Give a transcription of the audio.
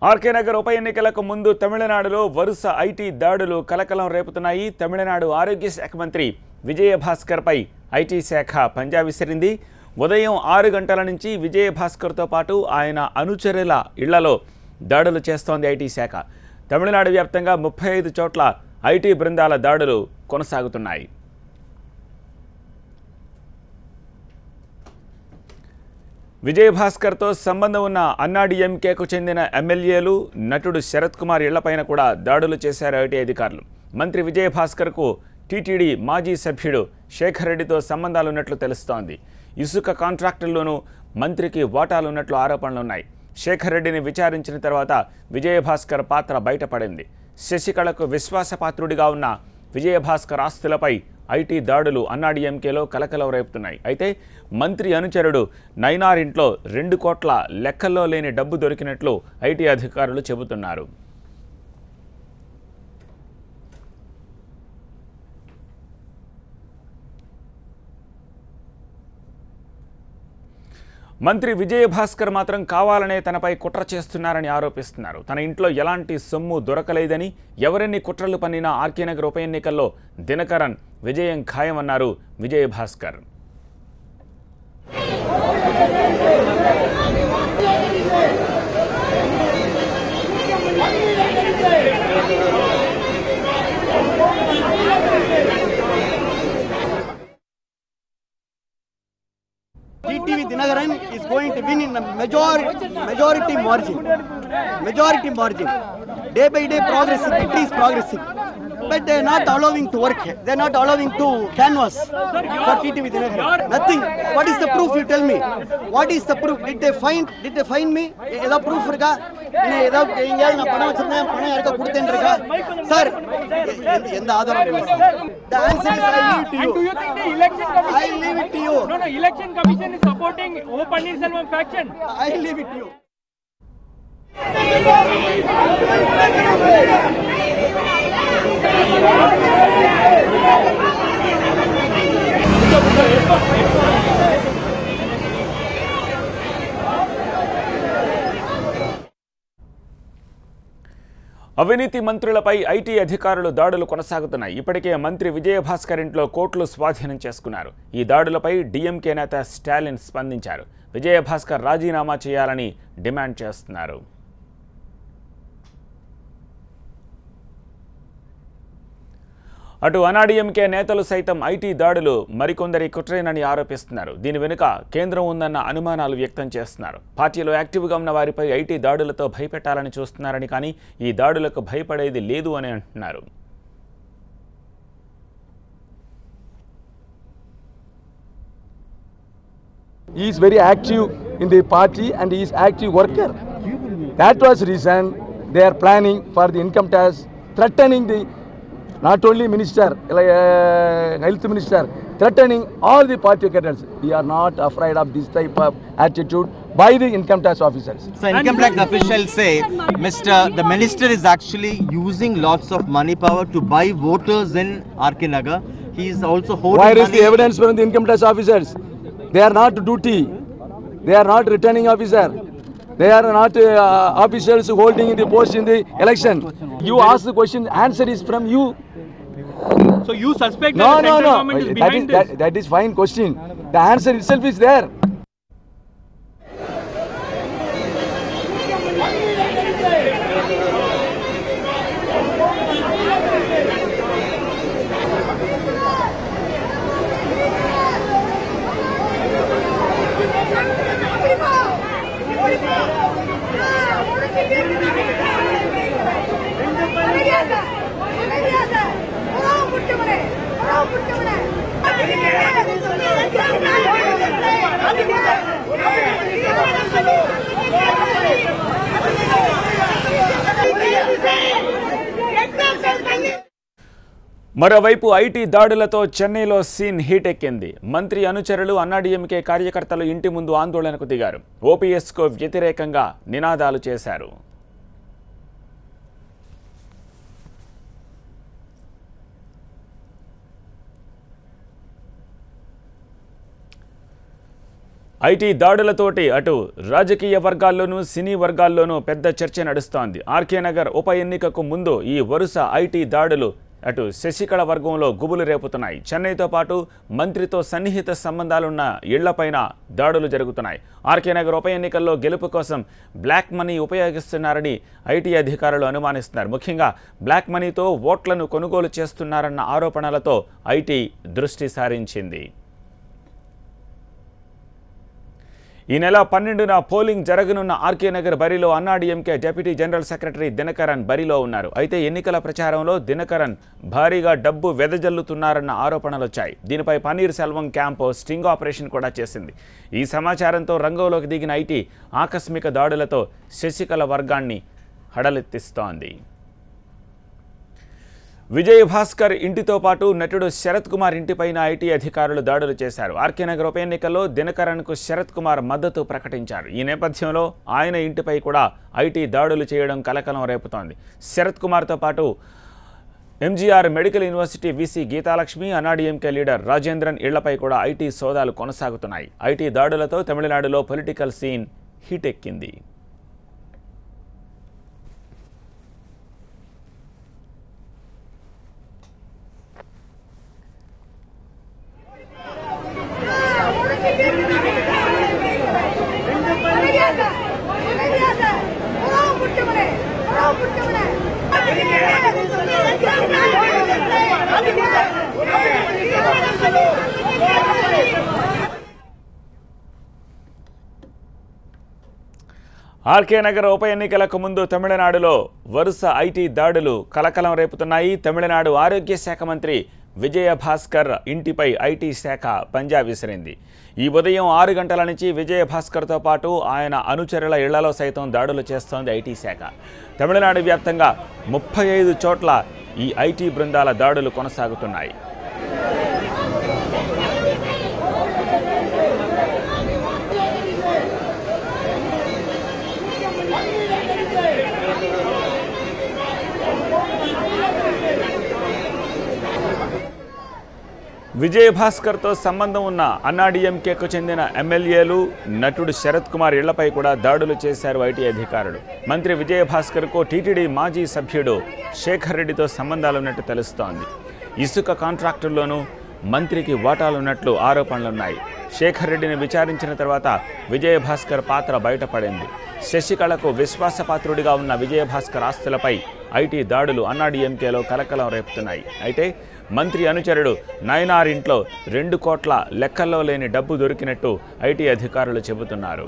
RK Nagar ఉప ఎన్నికలకు ముందు తమిళనాడులో వరుస ఐటీ దాడులు కలకలం రేపుతున్నాయి. తమిళనాడు ఆరోగ్య శాఖ మంత్రి విజయభాస్కర్ పై ఐటీ శాఖ పంజా విసిరింది. ఉదయం 6 గంటల నుంచి విజయభాస్కర్తో పాటు ఆయన అనుచరుల ఇళ్లలో దాడులు చేస్తోంది ఐటీ శాఖ. తమిళనాడు వ్యాప్తంగా 35 చోట్ల ఐటీ బృందాల దాడులు కొనసాగుతున్నాయి. విజయభాస్కర్తో సంబంధం ఉన్న అన్నాడీఎంకేకు చెందిన ఎమ్మెల్యేలు, నటుడు శరత్ కుమార్ ఇళ్లపైన కూడా దాడులు చేశారు ఐటీ అధికారులు. మంత్రి విజయభాస్కర్కు టీటీడీ మాజీ సభ్యుడు శేఖర్ రెడ్డితో సంబంధాలున్నట్లు తెలుస్తోంది. ఇసుక కాంట్రాక్టుల్లోనూ మంత్రికి వాటాలున్నట్లు ఆరోపణలున్నాయి. శేఖర్ రెడ్డిని విచారించిన తర్వాత విజయభాస్కర్ పాత్ర బయటపడింది. శశికళకు విశ్వాసపాత్రుడిగా ఉన్న విజయభాస్కర్ ఆస్తులపై ఐటీ దాడులు అన్నాడీఎంకేలో కలకలం రేపుతున్నాయి. అయితే మంత్రి అనుచరుడు నైనార్ ఇంట్లో 2 కోట్ల లెక్కల్లో లేని డబ్బు దొరికినట్లు ఐటీ అధికారులు చెబుతున్నారు. మంత్రి విజయభాస్కర్ మాత్రం కావాలనే తనపై కుట్ర చేస్తున్నారని ఆరోపిస్తున్నారు. తన ఇంట్లో ఎలాంటి సొమ్ము దొరకలేదని, ఎవరెన్ని కుట్రలు పన్నినా ఆర్కే నగర్ ఉప ఎన్నికల్లో దినకరన్ విజయం ఖాయమన్నారు Vijayabhaskar. TTV Dinagaran is going to win in a majority margin. Day by day progressing, it is progressing. But they are not allowing to work. They are not allowing to canvas for TTV Dinagaran. Nothing. What is the proof? You tell me. What is the proof? Did they find me? Is there proof? Sir, the answer is I leave it to you. And do you think the election commission? I leave it to you. No, election commission is supporting O Pannirselvam faction. I leave it to you. అవినీతి మంత్రులపై IT అధికారులు దాడులు కొనసాగుతున్నాయి. ఇప్పటికే మంత్రి విజయభాస్కర్ ఇంట్లో కోట్లు స్వాధీనం చేసుకున్నారు. ఈ దాడులపై డీఎంకే నేత స్టాలిన్ స్పందించారు. విజయభాస్కర్ రాజీనామా చేయాలని డిమాండ్ చేస్తున్నారు. అటు అన్నాడీఎంకే నేతలు సైతం ఐటీ దాడులు మరికొందరి కుట్రేనని ఆరోపిస్తున్నారు. దీని వెనుక కేంద్రం ఉందన్న అనుమానాలు వ్యక్తం చేస్తున్నారు. పార్టీలో యాక్టివ్గా ఉన్న వారిపై ఐటీ దాడులతో భయపెట్టాలని చూస్తున్నారని, కానీ ఈ దాడులకు భయపడేది లేదు అని అంటున్నారు. He is very active in the party and he is active worker. That was reason they are planning for the income tax, threatening the not only minister, health minister, threatening all the party cadres. We are not afraid of this type of attitude by the income tax officers. So income tax officials say, the minister is actually using lots of money power to buy voters in RK Nagar. He is also holding Where is money. the evidence from the income tax officers? They are not duty. They are not returning officer. They are not officials holding the post in the election. You ask the question, answer is from you. So you suspect No, that the no, central no. government is behind this? That is fine question. The answer itself is there. మరోవైపు IT దాడులతో చెన్నైలో scene heat ఎక్కింది. మంత్రి అనుచరులు, అన్నాడీఎంకే కార్యకర్తలు ఇంటి ముందు ఆందోళనకు దిగారు. ఓపీఎస్కు వ్యతిరేకంగా నినాదాలు చేశారు. ఐటీ దాడులతోటి అటు రాజకీయ వర్గాల్లోనూ సినీ వర్గాల్లోనూ పెద్ద చర్చ నడుస్తోంది. ఆర్కే నగర్ ఉప ఎన్నికకు ముందు ఈ వరుస ఐటీ దాడులు అటు శశికళ వర్గంలో గుబులు రేపుతున్నాయి. చెన్నైతో పాటు మంత్రితో సన్నిహిత సంబంధాలున్న ఇళ్లపైన దాడులు జరుగుతున్నాయి. ఆర్కే నగర్ ఉప ఎన్నికల్లో గెలుపు కోసం బ్లాక్ మనీ ఉపయోగిస్తున్నారని ఐటీ అధికారులు అనుమానిస్తున్నారు. ముఖ్యంగా బ్లాక్ మనీతో ఓట్లను కొనుగోలు చేస్తున్నారన్న ఆరోపణలతో ఐటీ దృష్టి సారించింది. ఈ నెల 12న పోలింగ్ జరగనున్న ఆర్కే నగర్ బరిలో AIADMK deputy general secretary Dinakaran బరిలో ఉన్నారు. అయితే ఎన్నికల ప్రచారంలో దినకరన్ భారీగా డబ్బు వెదజల్లుతున్నారన్న ఆరోపణలు వచ్చాయి. దీనిపై paneer Selvam camp sting operation కూడా చేసింది. ఈ సమాచారంతో రంగంలోకి దిగిన ఐటీ ఆకస్మిక దాడులతో శశికళ వర్గాన్ని హడలెత్తిస్తోంది. విజయ్ భాస్కర్ ఇంటితో పాటు నటుడు శరత్ కుమార్ ఇంటిపైన ఐటీ అధికారులు దాడులు చేశారు. ఆర్కే నగర్ ఉప ఎన్నికల్లో దినకరన్కు శరత్ కుమార్ మద్దతు ప్రకటించారు. ఈ నేపథ్యంలో ఆయన ఇంటిపై కూడా ఐటీ దాడులు చేయడం కలకలం రేపుతోంది. శరత్ కుమార్తో పాటు MGR medical university VC Geethalakshmi, AIADMK leader Rajendran ఇళ్లపై కూడా ఐటీ సోదాలు కొనసాగుతున్నాయి. ఐటీ దాడులతో తమిళనాడులో పొలిటికల్ సీన్ హీట్ ఎక్కింది. ఆర్కే నగర్ ఉప ఎన్నికలకు ముందు తమిళనాడులో వరుస ఐటీ దాడులు కలకలం రేపుతున్నాయి. తమిళనాడు ఆరోగ్య శాఖ మంత్రి విజయ భాస్కర్ ఇంటిపై ఐటీ శాఖ పంజా విసిరింది. ఈ ఉదయం 6 గంటల నుంచి విజయ భాస్కర్తో పాటు ఆయన అనుచరుల ఇళ్లలో సైతం దాడులు చేస్తోంది ఐటీ శాఖ. తమిళనాడు వ్యాప్తంగా 35 చోట్ల ఈ ఐటీ బృందాల దాడులు కొనసాగుతున్నాయి. విజయ్ భాస్కర్తో సంబంధం ఉన్న అన్నాడీఎంకేకు చెందిన ఎమ్మెల్యేలు, నటుడు శరత్ కుమార్ ఇళ్లపై కూడా దాడులు చేశారు ఐటీ అధికారులు. మంత్రి విజయ్ భాస్కర్కు టీటీడీ మాజీ సభ్యుడు శేఖర్ రెడ్డితో సంబంధాలున్నట్టు తెలుస్తోంది. ఇసుక కాంట్రాక్టుల్లోనూ మంత్రికి వాటాలున్నట్లు ఆరోపణలున్నాయి. శేఖర్ రెడ్డిని విచారించిన తర్వాత విజయ్ భాస్కర్ పాత్ర బయటపడింది. శశికళకు విశ్వాసపాత్రుడిగా ఉన్న విజయ్ భాస్కర్ ఆస్తులపై ఐటీ దాడులు అన్నాడీఎంకేలో కలకలం రేపుతున్నాయి. అయితే మంత్రి అనుచరుడు నయనార్ ఇంట్లో 2 కోట్ల లెక్కల్లో లేని డబ్బు దొరికినట్టు ఐటీ అధికారులు చెబుతున్నారు.